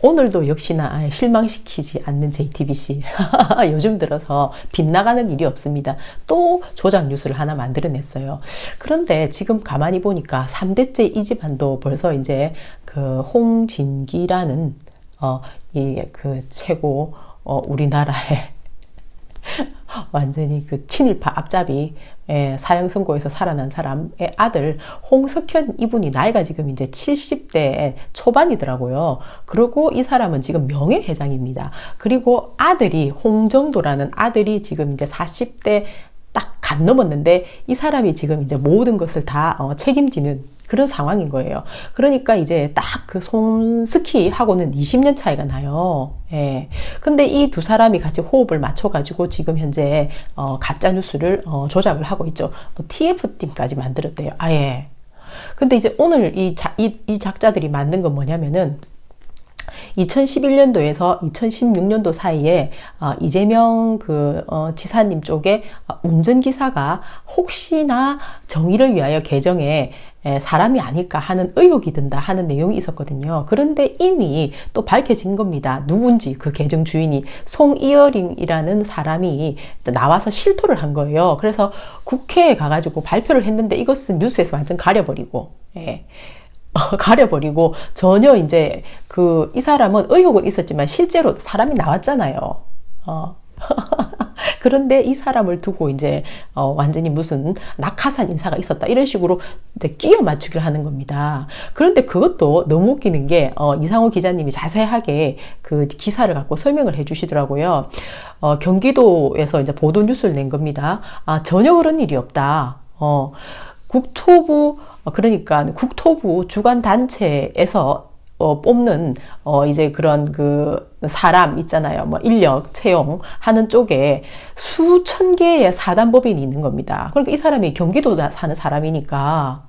오늘도 역시나 실망시키지 않는 JTBC. 요즘 들어서 빗나가는 일이 없습니다. 또 조작 뉴스를 하나 만들어냈어요. 그런데 지금 가만히 보니까 3대째 이 집안도 벌써 이제 그 홍진기라는 이 그 최고 우리나라의 완전히 그 친일파 앞잡이 사형 선고에서 살아난 사람의 아들 홍석현, 이분이 나이가 지금 이제 70대 초반이더라고요. 그리고 이 사람은 지금 명예회장입니다. 그리고 아들이 홍정도라는 아들이 지금 이제 40대 딱 간 넘었는데 이 사람이 지금 이제 모든 것을 다 책임지는 그런 상황인 거예요. 그러니까 이제 딱 그 손스키하고는 20년 차이가 나요. 예. 근데 이 두 사람이 같이 호흡을 맞춰가지고 지금 현재 가짜 뉴스를 조작을 하고 있죠. TF팀까지 만들었대요. 아예. 근데 이제 오늘 이 작자들이 만든 건 뭐냐면은 2011년도에서 2016년도 사이에 이재명 지사님 쪽에 운전기사가 혹시나 정의를 위하여 개정에 사람이 아닐까 하는 의혹이 든다 하는 내용이 있었거든요. 그런데 이미 또 밝혀진 겁니다. 누군지 그 계정 주인이 송이어링이라는 사람이 나와서 실토를 한 거예요. 그래서 국회에 가가지고 발표를 했는데 이것은 뉴스에서 완전 가려버리고 전혀 이제 이 사람은 의혹은 있었지만 실제로 사람이 나왔잖아요. 그런데 이 사람을 두고 이제 완전히 무슨 낙하산 인사가 있었다 이런 식으로 이제 끼워 맞추기를 하는 겁니다. 그런데 그것도 너무 웃기는 게 이상호 기자님이 자세하게 그 기사를 갖고 설명을 해주시더라고요. 경기도에서 이제 보도 뉴스를 낸 겁니다. 전혀 그런 일이 없다. 그러니까 국토부 주관 단체에서 뽑는 이제 그런 사람 있잖아요. 뭐 인력 채용하는 쪽에 수천 개의 사단법인이 있는 겁니다. 그러니까 이 사람이 경기도 사는 사람이니까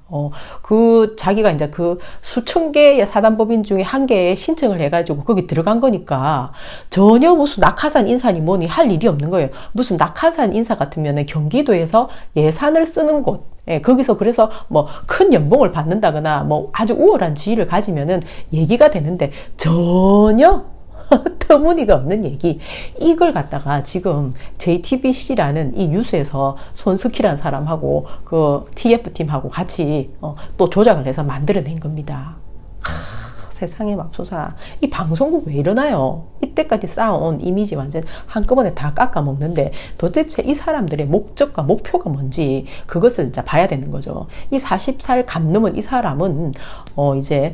자기가 이제 그 수천 개의 사단법인 중에 한 개에 신청을 해가지고 거기 들어간 거니까 전혀 무슨 낙하산 인사니 뭐니 할 일이 없는 거예요. 무슨 낙하산 인사 같으면은 경기도에서 예산을 쓰는 곳, 거기서 그래서 뭐 큰 연봉을 받는다거나 뭐 아주 우월한 지위를 가지면은 얘기가 되는데 전혀 터무니가 없는 얘기. 이걸 갖다가 지금 JTBC라는 이 뉴스에서 손스키라는 사람하고 그 TF팀하고 같이 또 조작을 해서 만들어낸 겁니다. 세상에 맙소사. 이 방송국 왜 이러나요? 이때까지 쌓아온 이미지 완전 한꺼번에 다 깎아먹는데 도대체 이 사람들의 목적과 목표가 뭔지 그것을 이제 봐야 되는 거죠. 이 40살 간 넘은 이 사람은 이제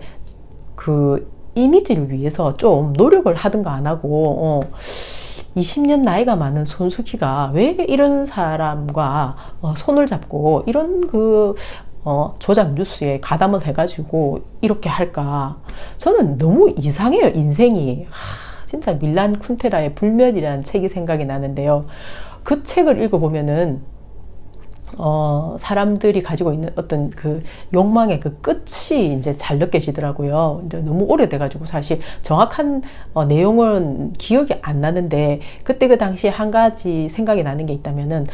이미지를 위해서 좀 노력을 하든가 안 하고 20년 나이가 많은 손수키가 왜 이런 사람과 손을 잡고 이런 조작 뉴스에 가담을 해가지고 이렇게 할까? 저는 너무 이상해요, 인생이. 진짜 밀란 쿤테라의 불멸이라는 책이 생각이 나는데요. 그 책을 읽어보면은 사람들이 가지고 있는 어떤 그 욕망의 그 끝이 이제 잘 느껴지더라고요. 이제 너무 오래돼가지고 사실 정확한 내용은 기억이 안 나는데 그때 그 당시에 한 가지 생각이 나는 게 있다면은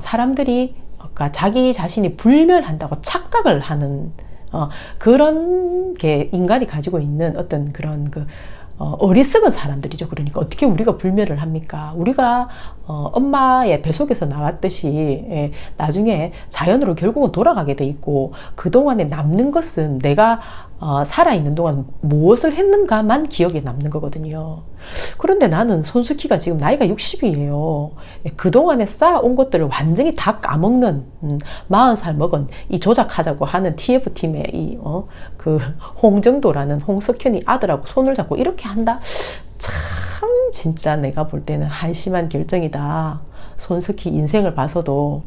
사람들이 그러니까 자기 자신이 불멸한다고 착각을 하는 그런 게 인간이 가지고 있는 어떤 그런 어리석은 사람들이죠. 그러니까 어떻게 우리가 불멸을 합니까? 우리가 엄마의 뱃속에서 나왔듯이 나중에 자연으로 결국은 돌아가게 돼 있고 그동안에 남는 것은 내가 살아있는 동안 무엇을 했는가만 기억에 남는 거거든요. 그런데 나는 손수키가 지금 나이가 60이에요. 그동안에 쌓아온 것들을 완전히 다 까먹는 40살 먹은 이 조작하자고 하는 TF팀의 홍정도라는 홍석현이 아들하고 손을 잡고 이렇게 한다? 참 진짜 내가 볼 때는 한심한 결정이다. 손석희 인생을 봐서도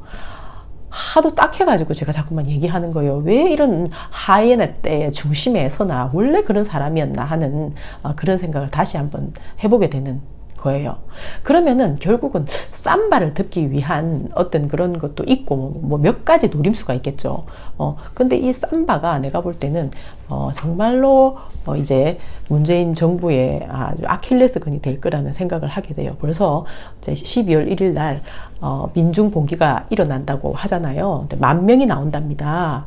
하도 딱해가지고 제가 자꾸만 얘기하는 거예요. 왜 이런 하이에나 때의 중심에 서나 원래 그런 사람이었나 하는 그런 생각을 다시 한번 해보게 되는 거예요. 그러면은 결국은 삼바를 듣기 위한 어떤 그런 것도 있고 뭐 몇 가지 노림수가 있겠죠. 근데 이 삼바가 내가 볼 때는 정말로 이제 문재인 정부의 아주 아킬레스건이 될 거라는 생각을 하게 돼요. 그래서 이제 12월 1일 날 민중 봉기가 일어난다고 하잖아요. 10,000명이 나온답니다.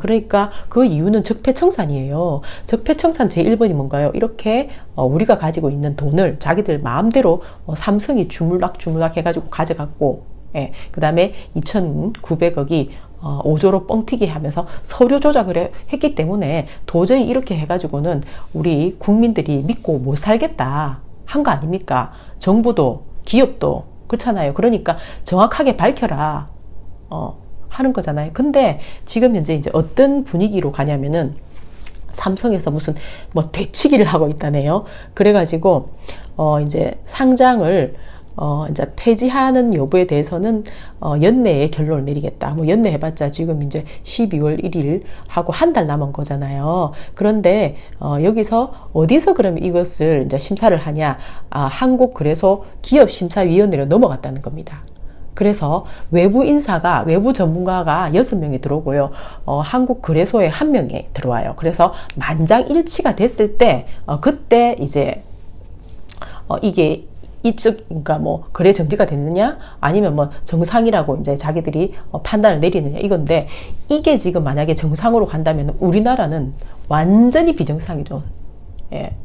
그러니까 그 이유는 적폐청산이에요. 적폐청산 제1번이 뭔가요? 이렇게 우리가 가지고 있는 돈을 자기들 마음대로 삼성이 주물럭주물럭 해가지고 가져갔고, 예, 그 다음에 2,900억이 5조로 뻥튀기 하면서 서류 조작을 했기 때문에 도저히 이렇게 해가지고는 우리 국민들이 믿고 못 살겠다 한 거 아닙니까? 정부도 기업도 그렇잖아요. 그러니까 정확하게 밝혀라 하는 거잖아요. 근데 지금 현재 이제 어떤 분위기로 가냐면은 삼성에서 무슨 뭐 되치기를 하고 있다네요. 그래가지고 이제 상장을 이제 폐지하는 여부에 대해서는 연내에 결론을 내리겠다. 뭐 연내 해봤자 지금 이제 12월 1일 하고 한 달 남은 거잖아요. 그런데 여기서 어디서 그러면 이것을 이제 심사를 하냐? 한국거래소 기업심사위원회로 넘어갔다는 겁니다. 그래서 외부 인사가, 외부 전문가가 6명이 들어오고요. 한국거래소에 1명이 들어와요. 그래서 만장일치가 됐을 때, 그때 이제, 이게 그러니까 뭐, 거래 정지가 됐느냐? 아니면 뭐, 정상이라고 이제 자기들이 판단을 내리느냐? 이건데, 이게 지금 만약에 정상으로 간다면 우리나라는 완전히 비정상이죠. 예.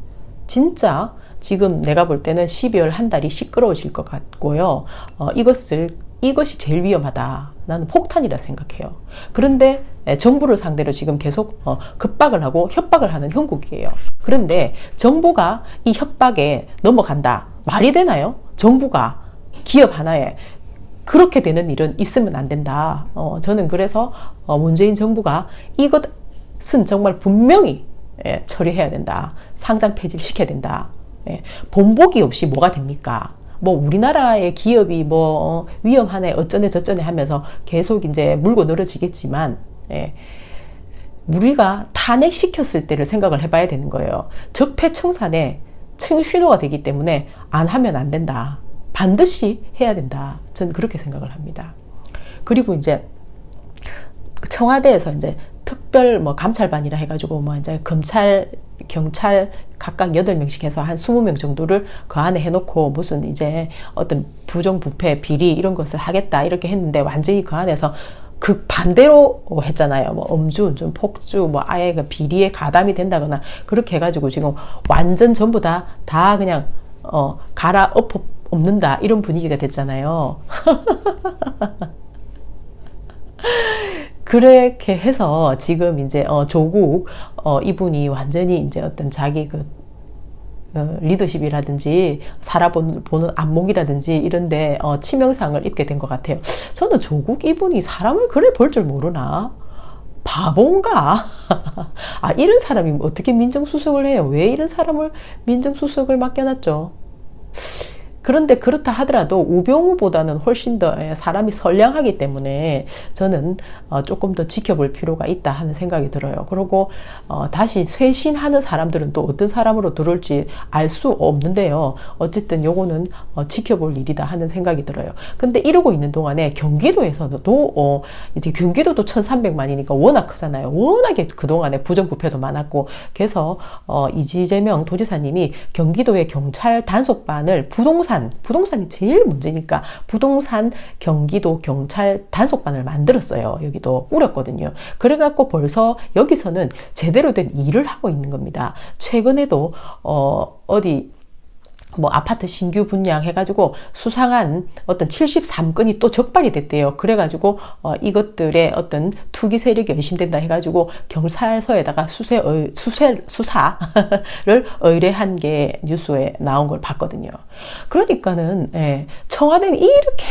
진짜, 지금 내가 볼 때는 12월 한 달이 시끄러워질 것 같고요. 이것이 제일 위험하다. 나는 폭탄이라 생각해요. 그런데 정부를 상대로 지금 계속 급박을 하고 협박을 하는 형국이에요. 그런데 정부가 이 협박에 넘어간다. 말이 되나요? 정부가 기업 하나에 그렇게 되는 일은 있으면 안 된다. 저는 그래서 문재인 정부가 이것은 정말 분명히 처리해야 된다. 상장 폐지를 시켜야 된다. 본보기 없이 뭐가 됩니까? 뭐 우리나라의 기업이 뭐 위험하네 어쩌네 저쩌네 하면서 계속 이제 물고 늘어지겠지만 우리가 탄핵시켰을 때를 생각을 해봐야 되는 거예요. 적폐청산의 청신호가 되기 때문에 안 하면 안 된다. 반드시 해야 된다. 저는 그렇게 생각을 합니다. 그리고 이제 청와대에서 이제 특별 뭐 감찰반이라 해가지고 뭐 이제 검찰, 경찰 각각 8명씩 해서 한 20명 정도를 그 안에 해놓고 무슨 이제 어떤 부정부패, 비리 이런 것을 하겠다 이렇게 했는데 완전히 그 안에서 그 반대로 했잖아요. 뭐 음주운전, 폭주, 뭐 아예 그 비리에 가담이 된다거나 그렇게 해가지고 지금 완전 전부 다 그냥 갈아엎는다 이런 분위기가 됐잖아요. 그렇게 해서 지금 이제 조국 이분이 완전히 이제 어떤 자기 그 리더십이라든지 살아보는 안목이라든지 이런데 치명상을 입게 된 것 같아요. 저는 조국 이분이 사람을 그래 볼 줄 모르나? 바본가? 이런 사람이 어떻게 민정수석을 해요? 왜 이런 사람을 민정수석을 맡겨놨죠? 그런데 그렇다 하더라도 우병우보다는 훨씬 더 사람이 선량하기 때문에 저는 조금 더 지켜볼 필요가 있다 하는 생각이 들어요. 그리고 다시 쇄신하는 사람들은 또 어떤 사람으로 들어올지 알 수 없는데요. 어쨌든 요거는 지켜볼 일이다 하는 생각이 들어요. 근데 이러고 있는 동안에 경기도에서도 이제 경기도도 1,300만이니까 워낙 크잖아요. 워낙에 그동안에 부정부패도 많았고 그래서 이재명 도지사님이 경기도의 경찰 단속반을 부동산이 제일 문제니까 부동산 경기도 경찰 단속반을 만들었어요. 여기도 우렸거든요. 그래갖고 벌써 여기서는 제대로 된 일을 하고 있는 겁니다. 최근에도 어디 뭐 아파트 신규 분양해가지고 수상한 어떤 73건이 또 적발이 됐대요. 그래가지고 이것들의 어떤 투기 세력이 의심된다 해가지고 경찰서에다가 수사를 의뢰한 게 뉴스에 나온 걸 봤거든요. 그러니까는 청와대는 이렇게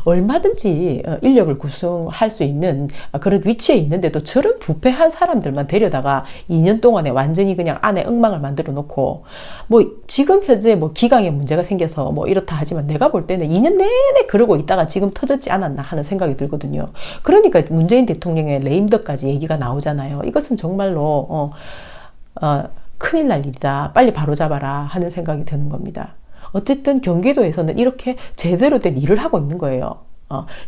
얼마든지 인력을 구성할 수 있는 그런 위치에 있는데도 저런 부패한 사람들만 데려다가 2년 동안에 완전히 그냥 안에 엉망을 만들어 놓고 뭐 지금 현재 뭐 기강에 문제가 생겨서 뭐 이렇다 하지만 내가 볼 때는 2년 내내 그러고 있다가 지금 터졌지 않았나 하는 생각이 들거든요. 그러니까 문재인 대통령의 레임덕까지 얘기가 나오잖아요. 이것은 정말로 큰일 날 일이다. 빨리 바로잡아라 하는 생각이 드는 겁니다. 어쨌든 경기도에서는 이렇게 제대로 된 일을 하고 있는 거예요.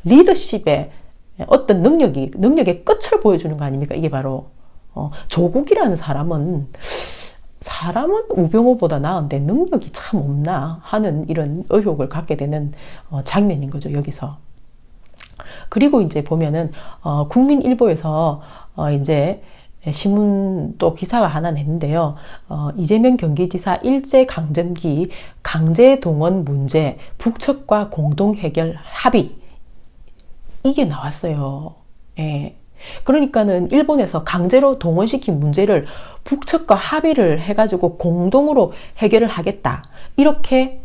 리더십의 어떤 능력의 끝을 보여주는 거 아닙니까? 이게 바로 조국이라는 사람은 우병우보다 나은데 능력이 참 없나 하는 이런 의혹을 갖게 되는 장면인 거죠. 여기서. 그리고 이제 보면은 국민일보에서 이제 신문 또 기사가 하나 냈는데요. 이재명 경기지사 일제강점기 강제동원 문제 북측과 공동 해결 합의, 이게 나왔어요. 예. 그러니까는 일본에서 강제로 동원시킨 문제를 북측과 합의를 해가지고 공동으로 해결을 하겠다, 이렇게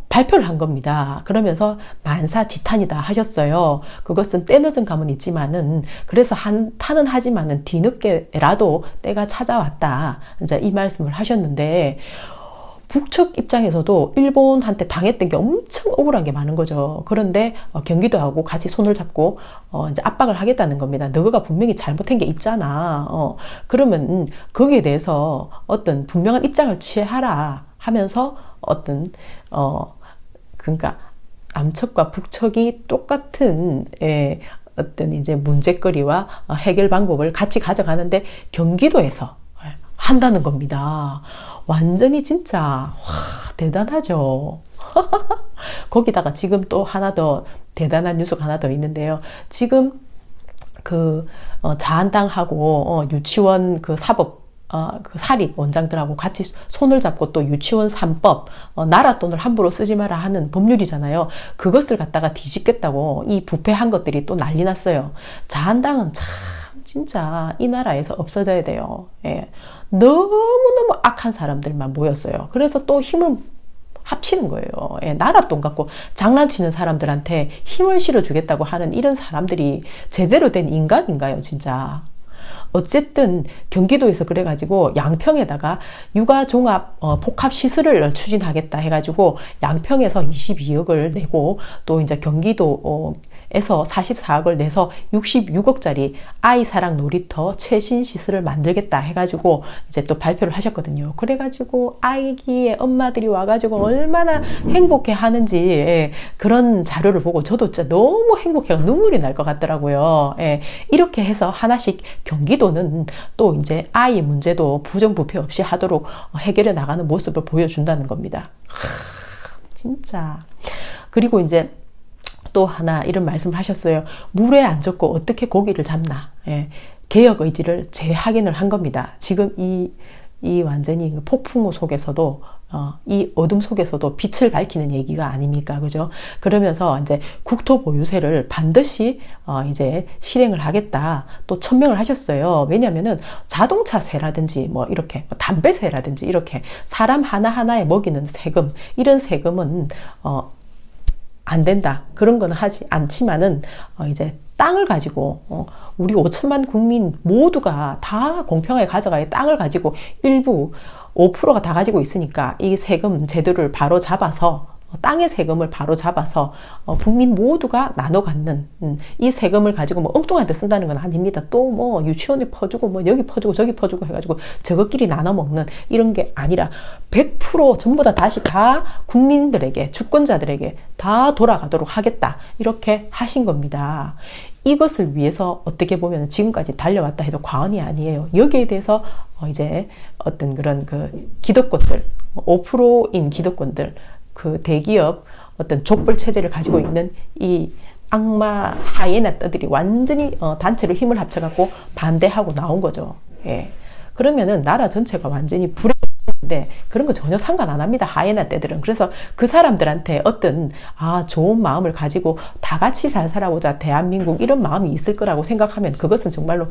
발표를 한 겁니다. 그러면서 만사지탄이다 하셨어요. 그것은 때늦은 감은 있지만은, 그래서 한탄은 하지만은 뒤늦게라도 때가 찾아왔다, 이제 이 말씀을 하셨는데, 북측 입장에서도 일본한테 당했던 게 엄청 억울한 게 많은 거죠. 그런데 경기도하고 같이 손을 잡고 이제 압박을 하겠다는 겁니다. 너가 분명히 잘못한 게 있잖아. 그러면 거기에 대해서 어떤 분명한 입장을 취하라 하면서 어떤 그러니까 남측과 북측이 똑같은 어떤 이제 문제거리와 해결 방법을 같이 가져가는데 경기도에서 한다는 겁니다. 완전히 진짜 와, 대단하죠. 거기다가 지금 또 하나 더 대단한 뉴스가 하나 더 있는데요. 지금 그 자한당하고 유치원 그 사법 그 사립 원장들하고 같이 손을 잡고 또 유치원 3법, 나라 돈을 함부로 쓰지 마라 하는 법률이잖아요. 그것을 갖다가 뒤집겠다고 이 부패한 것들이 또 난리 났어요. 자한당은 참 진짜 이 나라에서 없어져야 돼요. 예. 너무너무 악한 사람들만 모였어요. 그래서 또 힘을 합치는 거예요. 예. 나라 돈 갖고 장난치는 사람들한테 힘을 실어주겠다고 하는 이런 사람들이 제대로 된 인간인가요, 진짜? 어쨌든 경기도에서 그래가지고 양평에다가 육아종합 복합시설을 추진하겠다 해가지고 양평에서 22억을 내고, 또 이제 경기도 에서 44억을 내서 66억짜리 아이사랑 놀이터 최신 시설을 만들겠다 해가지고 이제 또 발표를 하셨거든요. 그래가지고 아이기의 엄마들이 와가지고 얼마나 행복해 하는지 그런 자료를 보고 저도 진짜 너무 행복해서 눈물이 날 것 같더라고요. 이렇게 해서 하나씩 경기도는 또 이제 아이 문제도 부정부패 없이 하도록 해결해 나가는 모습을 보여준다는 겁니다. 진짜. 그리고 이제 또 하나 이런 말씀을 하셨어요. 물에 안 젖고 어떻게 고기를 잡나. 개혁 의지를 재확인을 한 겁니다. 지금 이 완전히 폭풍우 속에서도 이 어둠 속에서도 빛을 밝히는 얘기가 아닙니까? 그죠? 그러면서 이제 국토보유세를 반드시 이제 실행을 하겠다. 또 천명을 하셨어요. 왜냐면은 자동차세라든지 뭐 이렇게 담배세라든지 이렇게 사람 하나하나에 먹이는 세금, 이런 세금은 안 된다. 그런 거는 하지 않지만은 이제 땅을 가지고 우리 5천만 국민 모두가 다 공평하게 가져가야 땅을 가지고 일부 5%가 다 가지고 있으니까 이 세금 제도를 바로 잡아서 땅의 세금을 바로 잡아서 국민 모두가 나눠 갖는 이 세금을 가지고 뭐 엉뚱한 데 쓴다는 건 아닙니다. 또 뭐 유치원에 퍼주고 뭐 여기 퍼주고 저기 퍼주고 해가지고 저것끼리 나눠 먹는 이런 게 아니라 100% 전부 다 다시 다 국민들에게, 주권자들에게 다 돌아가도록 하겠다, 이렇게 하신 겁니다. 이것을 위해서 어떻게 보면 지금까지 달려왔다 해도 과언이 아니에요. 여기에 대해서 이제 어떤 그런 그 기득권들, 5%인 기득권들, 그 대기업 어떤 족벌 체제를 가지고 있는 이 악마 하이에나 떼들이 완전히 단체로 힘을 합쳐갖고 반대하고 나온 거죠. 예. 그러면은 나라 전체가 완전히 불행한데 그런 거 전혀 상관 안 합니다. 하이에나 떼들은. 그래서 그 사람들한테 어떤 좋은 마음을 가지고 다 같이 잘 살아보자 대한민국, 이런 마음이 있을 거라고 생각하면 그것은 정말로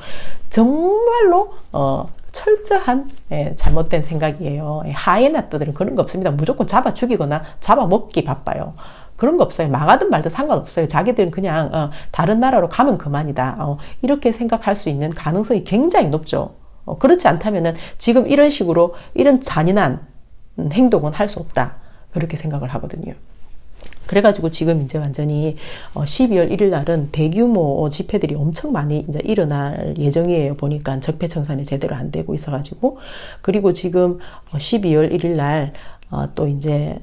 철저한 잘못된 생각이에요. 하이에나들은 그런 거 없습니다. 무조건 잡아 죽이거나 잡아 먹기 바빠요. 그런 거 없어요. 망하든 말든 상관없어요. 자기들은 그냥 다른 나라로 가면 그만이다. 이렇게 생각할 수 있는 가능성이 굉장히 높죠. 그렇지 않다면은 지금 이런 식으로 이런 잔인한 행동은 할 수 없다. 그렇게 생각을 하거든요. 그래가지고 지금 이제 완전히 12월 1일 날은 대규모 집회들이 엄청 많이 이제 일어날 예정이에요. 보니까 적폐청산이 제대로 안 되고 있어가지고. 그리고 지금 12월 1일 날 또 이제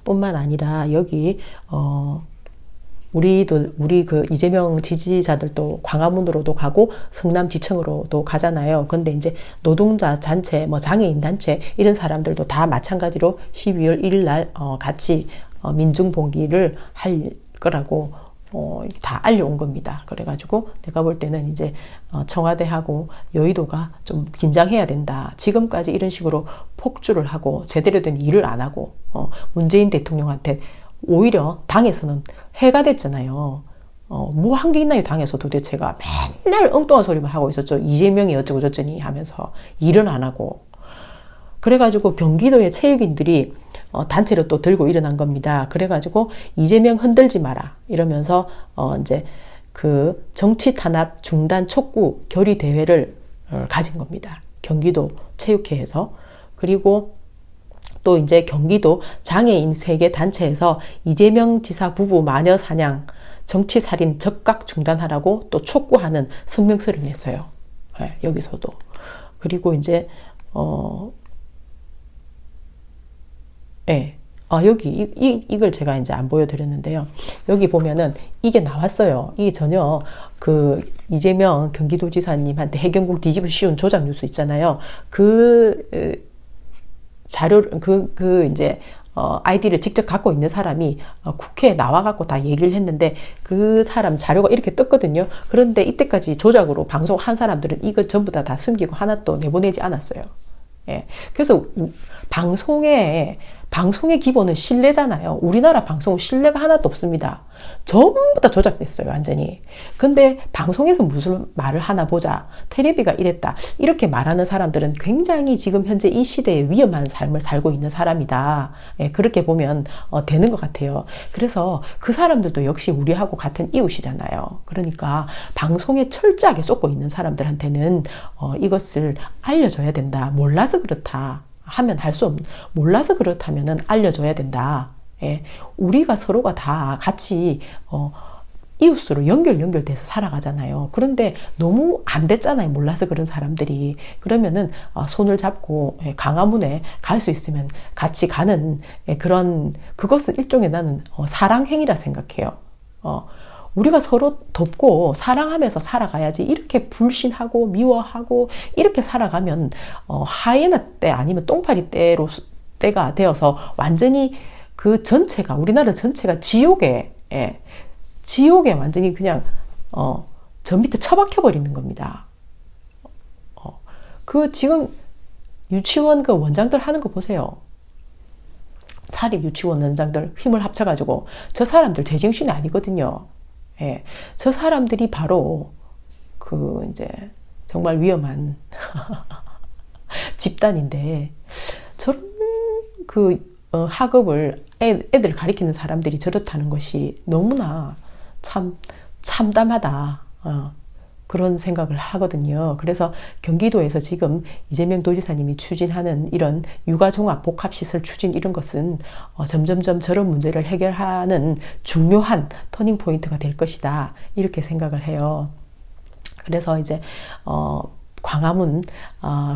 뿐만 아니라 여기 우리 그 이재명 지지자들도 광화문으로도 가고 성남지청으로도 가잖아요. 근데 이제 노동자 단체, 뭐 장애인 단체 이런 사람들도 다 마찬가지로 12월 1일 날 같이 민중봉기를 할 거라고 다 알려온 겁니다. 그래가지고 내가 볼 때는 이제 청와대하고 여의도가 좀 긴장해야 된다. 지금까지 이런 식으로 폭주를 하고 제대로 된 일을 안 하고 문재인 대통령한테 오히려 당에서는 해가 됐잖아요. 뭐 한 게 있나요? 당에서 도대체가 맨날 엉뚱한 소리만 하고 있었죠. 이재명이 어쩌고 저쩌니 하면서 일은 안 하고. 그래가지고 경기도의 체육인들이 단체로 또 들고 일어난 겁니다. 그래가지고 이재명 흔들지 마라 이러면서 이제 그 정치 탄압 중단 촉구 결의 대회를 가진 겁니다. 경기도 체육회에서. 그리고 또 이제 경기도 장애인 세계 단체에서 이재명 지사 부부 마녀 사냥 정치 살인 즉각 중단하라고 또 촉구하는 성명서를 냈어요. 네, 여기서도. 그리고 이제 네. 여기 이걸 제가 이제 안 보여드렸는데요. 여기 보면은 이게 나왔어요. 이게 전혀 그 이재명 경기도지사님한테 해경국 뒤집어 씌운 조작 뉴스 있잖아요. 그 자료 이제 아이디를 직접 갖고 있는 사람이 국회에 나와갖고 다 얘기를 했는데 그 사람 자료가 이렇게 떴거든요. 그런데 이때까지 조작으로 방송한 사람들은 이걸 전부 다 숨기고 하나도 내보내지 않았어요. 예. 그래서 방송의 기본은 신뢰잖아요. 우리나라 방송은 신뢰가 하나도 없습니다. 전부 다 조작됐어요, 완전히. 근데 방송에서 무슨 말을 하나 보자. 텔레비가 이랬다. 이렇게 말하는 사람들은 굉장히 지금 현재 이 시대에 위험한 삶을 살고 있는 사람이다. 예, 그렇게 보면 되는 것 같아요. 그래서 그 사람들도 역시 우리하고 같은 이웃이잖아요. 그러니까 방송에 철저하게 쏟고 있는 사람들한테는 이것을 알려줘야 된다. 몰라서 그렇다. 하면 할 수 없는, 몰라서 그렇다면은 알려줘야 된다. 예. 우리가 서로가 다 같이, 이웃으로 연결돼서 살아가잖아요. 그런데 너무 안 됐잖아요. 몰라서 그런 사람들이. 그러면은, 손을 잡고, 광화문에 갈 수 있으면 같이 가는, 그것은 일종의 나는, 사랑행위라 생각해요. 우리가 서로 돕고 사랑하면서 살아가야지. 이렇게 불신하고 미워하고 이렇게 살아가면 하이에나 때 아니면 똥파리 때가 되어서 완전히 그 전체가 우리나라 전체가 지옥에 완전히 그냥 저 밑에 처박혀 버리는 겁니다. 그 지금 유치원 그 원장들 하는 거 보세요. 사립 유치원 원장들 힘을 합쳐가지고 저 사람들 제정신이 아니거든요. 예, 저 사람들이 바로 이제 정말 위험한 집단인데 저런 학업을 애들 가리키는 사람들이 저렇다는 것이 너무나 참담하다. 그런 생각을 하거든요. 그래서 경기도에서 지금 이재명 도지사님이 추진하는 이런 육아종합 복합시설 추진 이런 것은 점점점 저런 문제를 해결하는 중요한 터닝포인트가 될 것이다. 이렇게 생각을 해요. 그래서 이제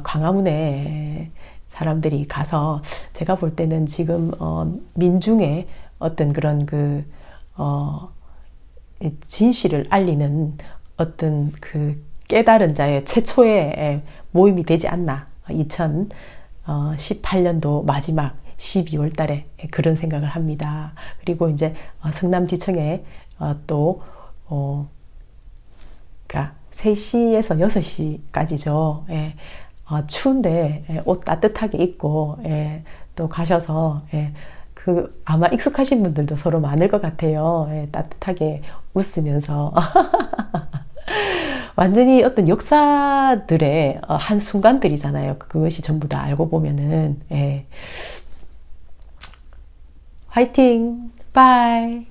광화문에 사람들이 가서 제가 볼 때는 지금 민중의 어떤 그런 진실을 알리는 어떤 깨달은 자의 최초의 모임이 되지 않나. 2018년도 마지막 12월 달에 그런 생각을 합니다. 그리고 이제 성남지청에 또 그러니까 3시에서 6시까지죠. 예. 추운데 옷 따뜻하게 입고 또 가셔서 아마 익숙하신 분들도 서로 많을 것 같아요. 따뜻하게 웃으면서 완전히 어떤 역사들의 한 순간들이잖아요. 그것이 전부 다 알고 보면은 화이팅! 바이!